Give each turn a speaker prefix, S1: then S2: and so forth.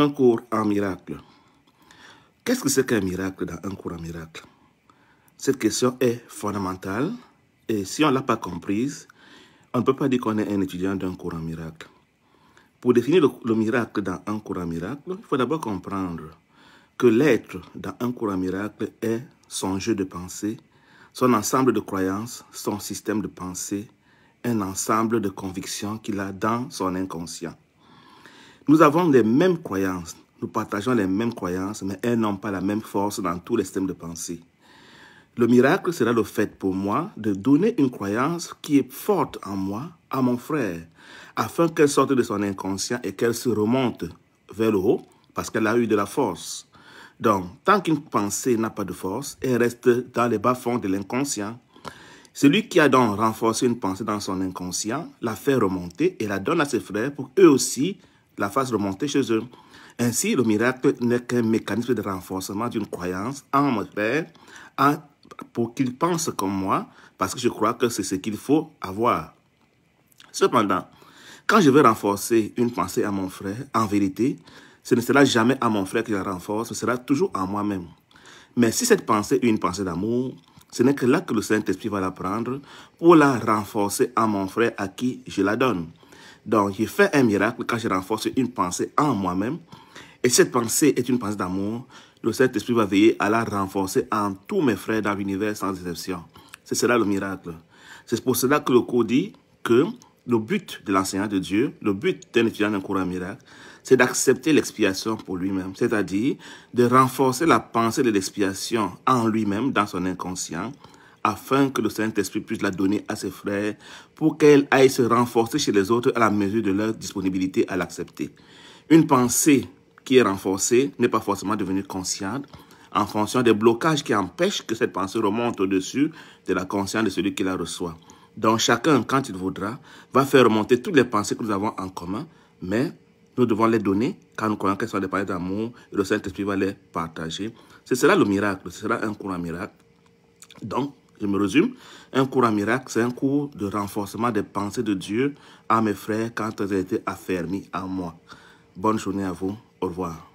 S1: Un cours en miracle. Qu'est-ce que c'est qu'un miracle dans un cours en miracle? Cette question est fondamentale et si on ne l'a pas comprise, on ne peut pas dire qu'on est un étudiant d'un cours en miracle. Pour définir le miracle dans un cours en miracle, il faut d'abord comprendre que l'être dans un cours en miracle est son jeu de pensée, son ensemble de croyances, son système de pensée, un ensemble de convictions qu'il a dans son inconscient. Nous avons les mêmes croyances, nous partageons les mêmes croyances, mais elles n'ont pas la même force dans tous les systèmes de pensée. Le miracle sera le fait pour moi de donner une croyance qui est forte en moi, à mon frère, afin qu'elle sorte de son inconscient et qu'elle se remonte vers le haut, parce qu'elle a eu de la force. Donc, tant qu'une pensée n'a pas de force, elle reste dans les bas-fonds de l'inconscient. Celui qui a donc renforcé une pensée dans son inconscient, la fait remonter et la donne à ses frères pour eux aussi la fassent remonter chez eux. Ainsi, le miracle n'est qu'un mécanisme de renforcement d'une croyance en mon frère pour qu'il pense comme moi, parce que je crois que c'est ce qu'il faut avoir. Cependant, quand je veux renforcer une pensée à mon frère, en vérité, ce ne sera jamais à mon frère qui la renforce, ce sera toujours à moi-même. Mais si cette pensée est une pensée d'amour, ce n'est que là que le Saint-Esprit va la prendre pour la renforcer à mon frère à qui je la donne. Donc, je fais un miracle quand je renforce une pensée en moi-même. Et cette pensée est une pensée d'amour. Le Saint-Esprit va veiller à la renforcer en tous mes frères dans l'univers sans exception. C'est cela le miracle. C'est pour cela que le cours dit que le but de l'enseignant de Dieu, le but d'un étudiant d'un cours en miracle, c'est d'accepter l'expiation pour lui-même, c'est-à-dire de renforcer la pensée de l'expiation en lui-même, dans son inconscient, afin que le Saint-Esprit puisse la donner à ses frères pour qu'elle aille se renforcer chez les autres à la mesure de leur disponibilité à l'accepter. Une pensée qui est renforcée n'est pas forcément devenue consciente en fonction des blocages qui empêchent que cette pensée remonte au-dessus de la conscience de celui qui la reçoit. Donc chacun, quand il voudra, va faire remonter toutes les pensées que nous avons en commun, mais nous devons les donner quand nous croyons qu'elles sont des pensées d'amour et le Saint-Esprit va les partager. Ce sera le miracle, ce sera un cours en miracle. Donc, je me résume, un cours en miracle, c'est un cours de renforcement des pensées de Dieu à mes frères quand elles ont été affermies en moi. Bonne journée à vous, au revoir.